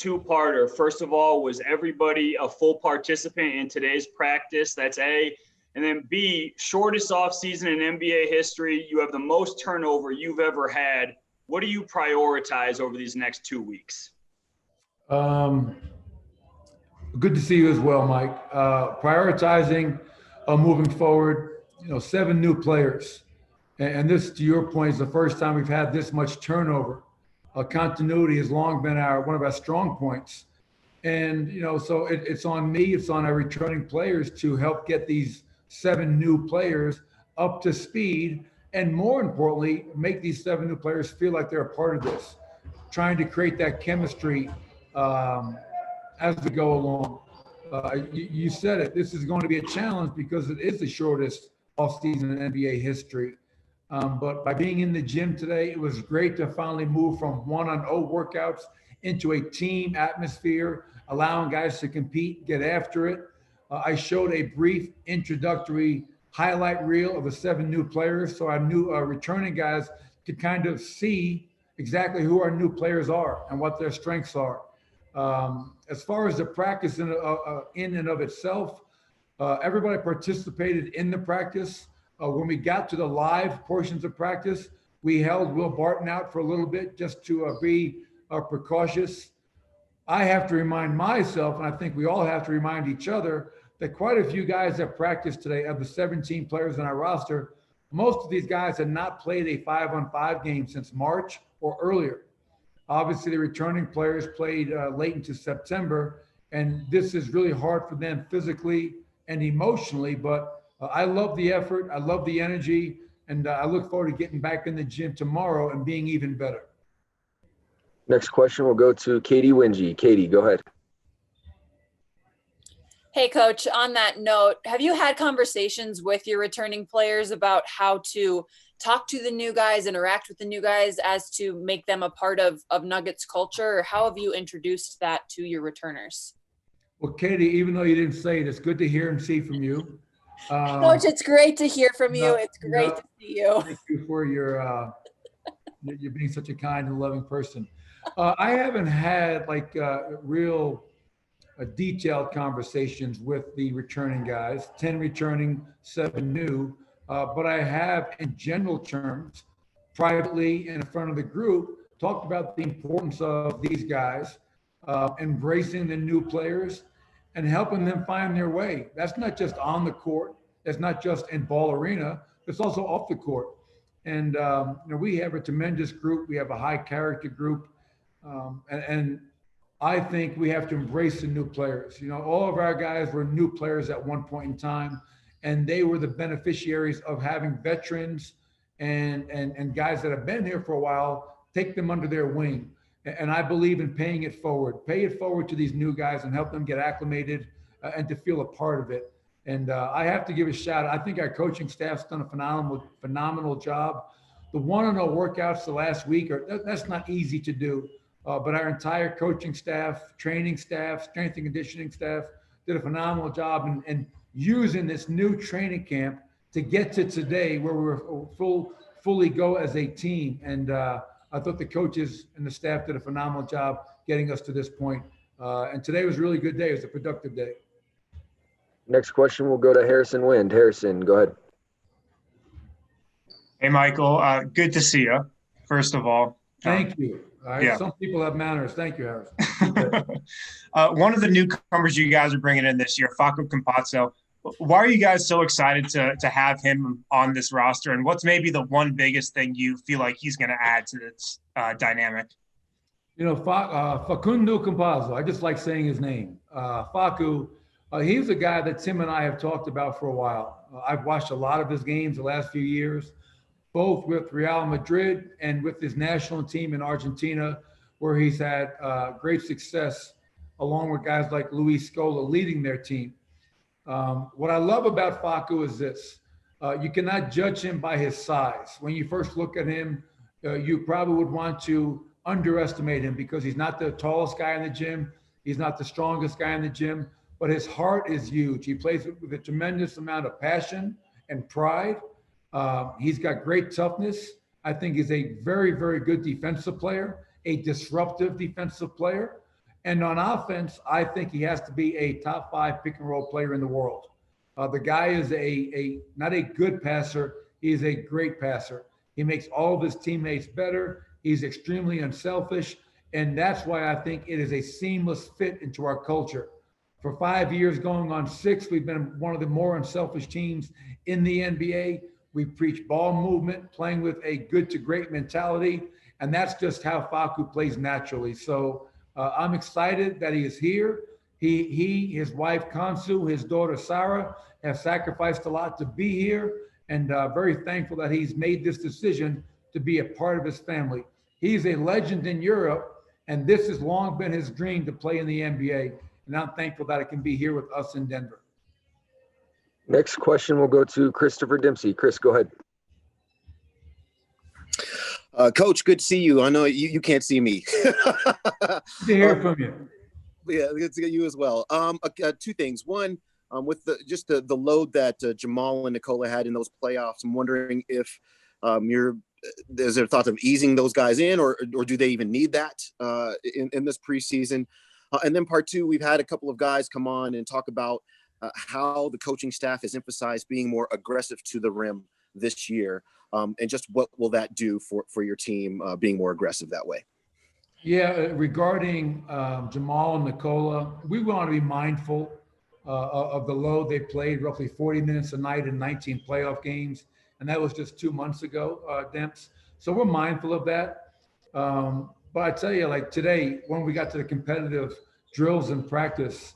two-parter. First of all, was everybody a full participant in today's practice? That's A. And then B, shortest offseason in NBA history. You have the most turnover you've ever had. What do you prioritize over these next 2 weeks? Good to see you as well, Mike. Prioritizing moving forward, 7 new players. And this, to your point, is the first time we've had this much turnover. Continuity has long been one of our strong points. And, so it's on me, it's on our returning players to help get these 7 new players up to speed. And more importantly, make these 7 new players feel like they're a part of this, trying to create that chemistry as we go along. You said it, this is going to be a challenge because it is the shortest offseason in NBA history. But by being in the gym today, it was great to finally move from 1-on-0 workouts into a team atmosphere, allowing guys to compete, get after it. I showed a brief introductory highlight reel of the 7 new players, so our new returning guys could kind of see exactly who our new players are and what their strengths are. As far as the practice in and of itself, everybody participated in the practice. When we got to the live portions of practice, we held Will Barton out for a little bit just to be precautious. I have to remind myself, and I think we all have to remind each other, that quite a few guys that practiced today, of the 17 players on our roster, most of these guys had not played a 5-on-5 game since March or earlier. Obviously, the returning players played late into September, and this is really hard for them physically and emotionally, but I love the effort, I love the energy, and I look forward to getting back in the gym tomorrow and being even better. Next question will go to Katie Wingy. Katie, go ahead. Hey, Coach, on that note, have you had conversations with your returning players about how to talk to the new guys, interact with the new guys as to make them a part of Nuggets culture? Or how have you introduced that to your returners? Well, Katie, even though you didn't say it, it's good to hear and see from you. Coach, it's great to hear from you. It's great to see you. Thank you for your being such a kind and loving person. I haven't had real detailed conversations with the returning guys, 10 returning, 7 new, but I have, in general terms, privately and in front of the group, talked about the importance of these guys, embracing the new players and helping them find their way. That's not just on the court, that's not just in Ball Arena, it's also off the court. And we have a tremendous group, we have a high character group, and I think we have to embrace the new players. All of our guys were new players at one point in time, and they were the beneficiaries of having veterans and guys that have been here for a while take them under their wing. And I believe in paying it forward. Pay it forward to these new guys and help them get acclimated and to feel a part of it. And I have to give a shout out. I think our coaching staff's done a phenomenal job. The 1-on-0 workouts the last week, that's not easy to do. But our entire coaching staff, training staff, strength and conditioning staff did a phenomenal job in using this new training camp to get to today where we're fully go as a team. And I thought the coaches and the staff did a phenomenal job getting us to this point. And today was a really good day. It was a productive day. Next question will go to Harrison Wind. Harrison, go ahead. Hey, Michael. Good to see you, first of all. Thank you. All right. Yeah. Some people have manners. Thank you, Harrison. One of the newcomers you guys are bringing in this year, Facundo Campazzo. Why are you guys so excited to have him on this roster? And what's maybe the one biggest thing you feel like he's going to add to this dynamic? Facundo Campazzo, I just like saying his name. Facu, he's a guy that Tim and I have talked about for a while. I've watched a lot of his games the last few years, both with Real Madrid and with his national team in Argentina, where he's had great success along with guys like Luis Scola leading their team. What I love about Facu is this. You cannot judge him by his size. When you first look at him, you probably would want to underestimate him because he's not the tallest guy in the gym. He's not the strongest guy in the gym, but his heart is huge. He plays with a tremendous amount of passion and pride. He's got great toughness. I think he's a very, very good defensive player, a disruptive defensive player. And on offense, I think he has to be a top 5 pick and roll player in the world. The guy is not a good passer. He is a great passer. He makes all of his teammates better. He's extremely unselfish. And that's why I think it is a seamless fit into our culture. For 5 years, going on 6, we've been one of the more unselfish teams in the NBA. We preach ball movement, playing with a good to great mentality. And that's just how Facu plays naturally. So I'm excited that he is here. He, his wife, Kansu, his daughter, Sarah, have sacrificed a lot to be here. And very thankful that he's made this decision to be a part of his family. He's a legend in Europe, and this has long been his dream to play in the NBA. And I'm thankful that it can be here with us in Denver. Next question will go to Christopher Dempsey. Chris, go ahead. Coach, good to see you. I know you can't see me. Good to hear from you. Yeah, good to get you as well. 2 things. One, with the load that Jamal and Nikola had in those playoffs, I'm wondering if is there thoughts of easing those guys in, or do they even need that in this preseason? And then part 2, we've had a couple of guys come on and talk about how the coaching staff has emphasized being more aggressive to the rim this year, and just what will that do for your team being more aggressive that way? Yeah, regarding Jamal and Nikola, we want to be mindful of the load. They played roughly 40 minutes a night in 19 playoff games, and that was just 2 months ago, Demps. So we're mindful of that. But I tell you, like today, when we got to the competitive drills and practice,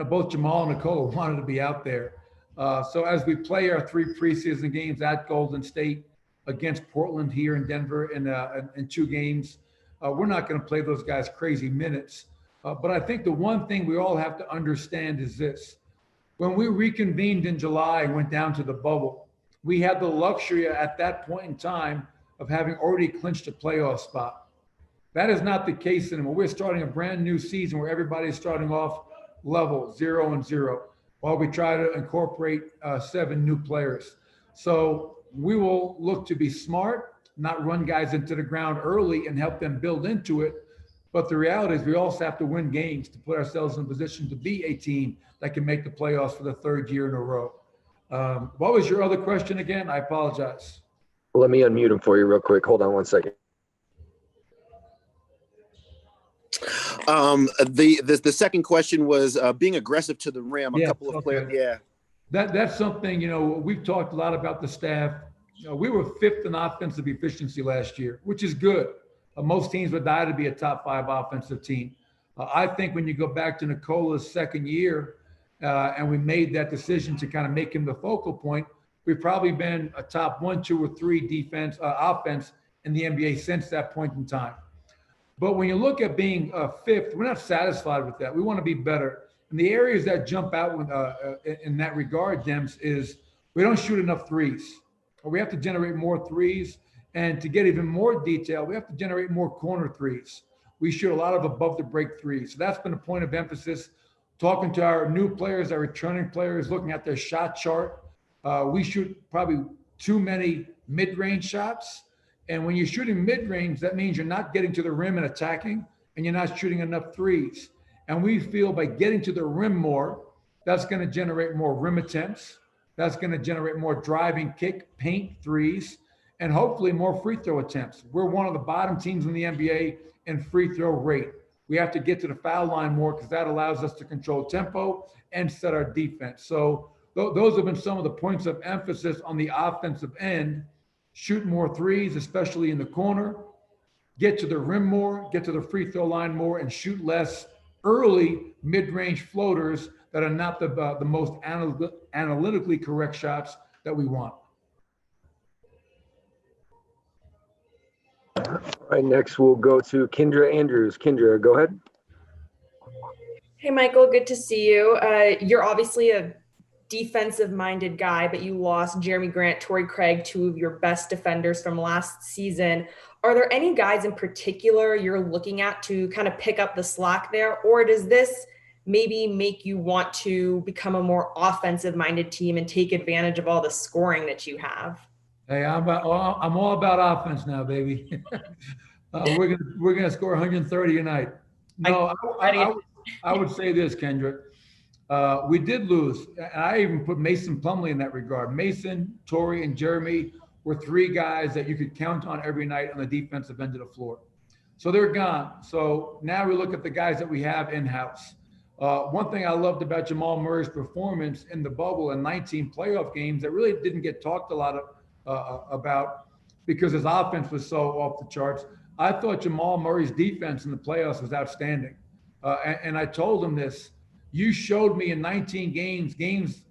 both Jamal and Nikola wanted to be out there. So as we play our 3 preseason games at Golden State, against Portland here in Denver in 2 games, we're not going to play those guys crazy minutes. But I think the one thing we all have to understand is this. When we reconvened in July and went down to the bubble, we had the luxury at that point in time of having already clinched a playoff spot. That is not the case anymore. We're starting a brand new season where everybody's starting off level 0-0 while we try to incorporate 7 new players. So we will look to be smart, not run guys into the ground early and help them build into it. But the reality is we also have to win games to put ourselves in a position to be a team that can make the playoffs for the 3rd year in a row. What was your other question again? I apologize. Let me unmute him for you real quick. Hold on 1 second. The second question was being aggressive to the rim. A couple of players, yeah. That's something, we've talked a lot about the staff. We were 5th in offensive efficiency last year, which is good. Most teams would die to be a top 5 offensive team. I think when you go back to Nikola's 2nd year and we made that decision to kind of make him the focal point, we've probably been a top 1, 2, or 3 offense in the NBA since that point in time. But when you look at being 5th, we're not satisfied with that. We want to be better. And the areas that jump out in that regard, Dems, is we don't shoot enough threes. Or we have to generate more threes. And to get even more detail, we have to generate more corner threes. We shoot a lot of above the break threes. So that's been a point of emphasis. Talking to our new players, our returning players, looking at their shot chart. We shoot probably too many mid-range shots. And when you're shooting mid-range, that means you're not getting to the rim and attacking, and you're not shooting enough threes. And we feel by getting to the rim more, that's going to generate more rim attempts. That's going to generate more driving, kick, paint threes, and hopefully more free throw attempts. We're one of the bottom teams in the NBA in free throw rate. We have to get to the foul line more because that allows us to control tempo and set our defense. So those have been some of the points of emphasis on the offensive end. Shoot more threes, especially in the corner, get to the rim more, get to the free throw line more, and shoot less early mid-range floaters that are not the most analytically correct shots that we want. All right, next we'll go to Kendra Andrews. Kendra, go ahead. Hey, Michael, good to see you. You're obviously a defensive-minded guy, but you lost Jerami Grant, Torrey Craig, 2 of your best defenders from last season. Are there any guys in particular you're looking at to kind of pick up the slack there, or does this maybe make you want to become a more offensive-minded team and take advantage of all the scoring that you have? Hey, I'm all about offense now, baby. We're gonna score 130 tonight. No, I would say this, Kendrick. We did lose. And I even put Mason Plumlee in that regard. Mason, Torrey, and Jerami were three guys that you could count on every night on the defensive end of the floor. So they're gone. So now we look at the guys that we have in-house. One thing I loved about Jamal Murray's performance in the bubble in 19 playoff games that really didn't get talked a lot about because his offense was so off the charts. I thought Jamal Murray's defense in the playoffs was outstanding. And I told him this. You showed me in 19 games,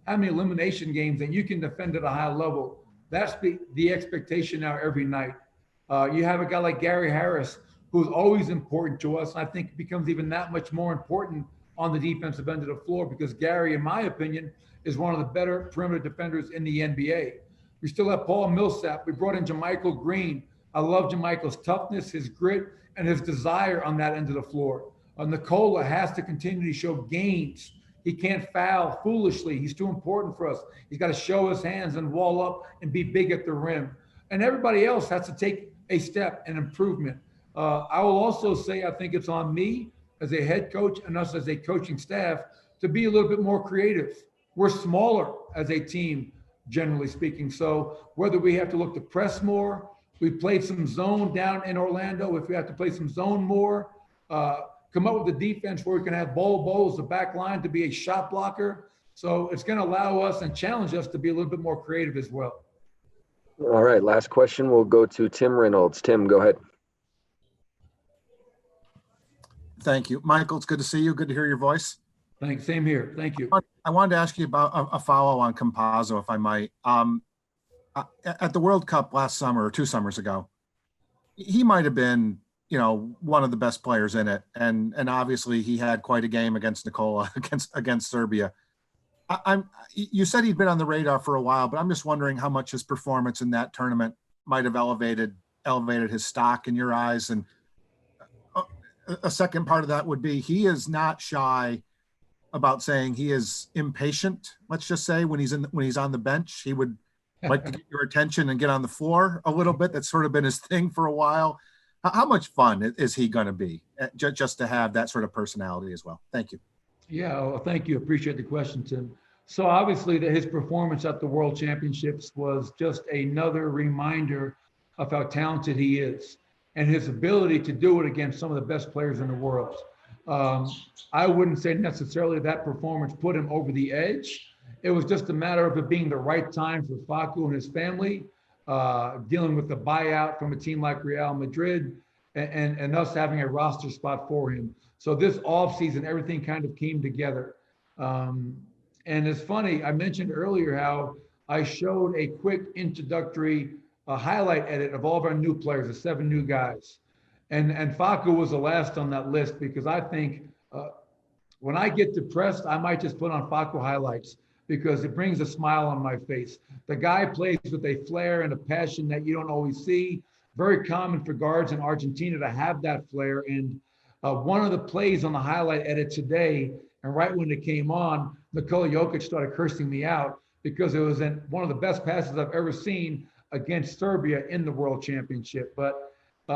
how many elimination games that you can defend at a high level. That's the expectation now every night. You have a guy like Gary Harris, who's always important to us. And I think becomes even that much more important on the defensive end of the floor because Gary, in my opinion, is one of the better perimeter defenders in the NBA. We still have Paul Millsap. We brought in JaMychal Green. I love JaMychal's toughness, his grit, and his desire on that end of the floor. Nikola has to continue to show gains. He can't foul foolishly. He's too important for us. He's got to show his hands and wall up and be big at the rim. And everybody else has to take a step and improvement. I will also say I think it's on me as a head coach and us as a coaching staff to be a little bit more creative. We're smaller as a team, generally speaking. So whether we have to look to press more, we played some zone down in Orlando. If we have to play some zone more, come up with a defense where we can have Bol as the back line to be a shot blocker. So it's going to allow us and challenge us to be a little bit more creative as well. All right, last question will go to Tim Reynolds. Tim, go ahead. Thank you. Michael, it's good to see you. Good to hear your voice. Thanks. Same here. Thank you. I wanted to ask you about a follow on Campazzo, if I might. At the World Cup last summer or 2 summers ago, he might have been, one of the best players in it. And obviously he had quite a game against Nikola, against Serbia. You said he'd been on the radar for a while, but I'm just wondering how much his performance in that tournament might have elevated his stock in your eyes. And a second part of that would be he is not shy about saying he is impatient. Let's just say when he's on the bench, he would like to get your attention and get on the floor a little bit. That's sort of been his thing for a while. How much fun is he going to be just to have that sort of personality as well? Thank you. Yeah, well, thank you. Appreciate the question, Tim. So obviously his performance at the World Championships was just another reminder of how talented he is and his ability to do it against some of the best players in the world. I wouldn't say necessarily that performance put him over the edge. It was just a matter of it being the right time for Facu and his family, dealing with the buyout from a team like Real Madrid and us having a roster spot for him. So this offseason, everything kind of came together. And it's funny, I mentioned earlier how I showed a quick introductory highlight edit of all of our new players, the 7 new guys. And Facu was the last on that list because I think when I get depressed, I might just put on Facu highlights because it brings a smile on my face. The guy plays with a flair and a passion that you don't always see. Very common for guards in Argentina to have that flair. And one of the plays on the highlight edit today, and right when it came on, Nikola Jokic started cursing me out because it was one of the best passes I've ever seen against Serbia in the World Championship. But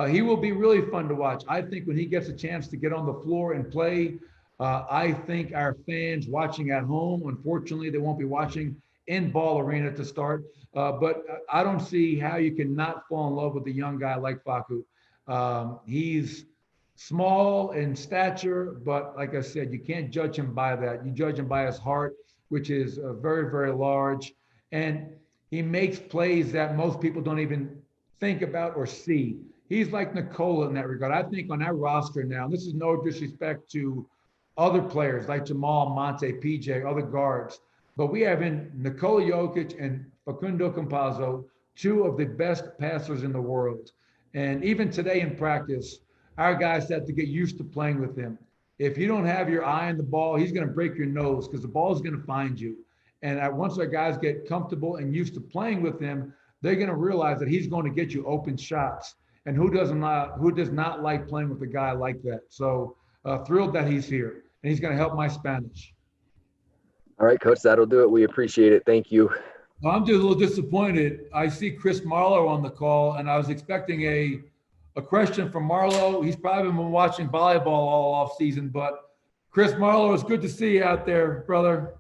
he will be really fun to watch. I think when he gets a chance to get on the floor and play, I think our fans watching at home, unfortunately, they won't be watching in Ball Arena to start. But I don't see how you can not fall in love with a young guy like Facu. He's small in stature, but like I said, you can't judge him by that. You judge him by his heart, which is very, very large. And he makes plays that most people don't even think about or see. He's like Nikola in that regard. I think on our roster now, and this is no disrespect to other players like Jamal, Monte, PJ, other guards, but we have in Nikola Jokic and Facundo Campazzo, 2 of the best passers in the world. And even today in practice, our guys have to get used to playing with him. If you don't have your eye on the ball, he's going to break your nose because the ball is going to find you. And once our guys get comfortable and used to playing with him, they're going to realize that he's going to get you open shots. And who does not like playing with a guy like that? So thrilled that he's here, and he's going to help my Spanish. All right, Coach, that'll do it. We appreciate it. Thank you. Well, I'm just a little disappointed. I see Chris Marlowe on the call, and I was expecting a a question from Marlo. He's probably been watching volleyball all off season, but Chris Marlo, it's good to see you out there, brother.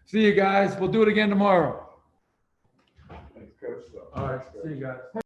See you guys. We'll do it again tomorrow. Thanks, Chris. All right, see you guys.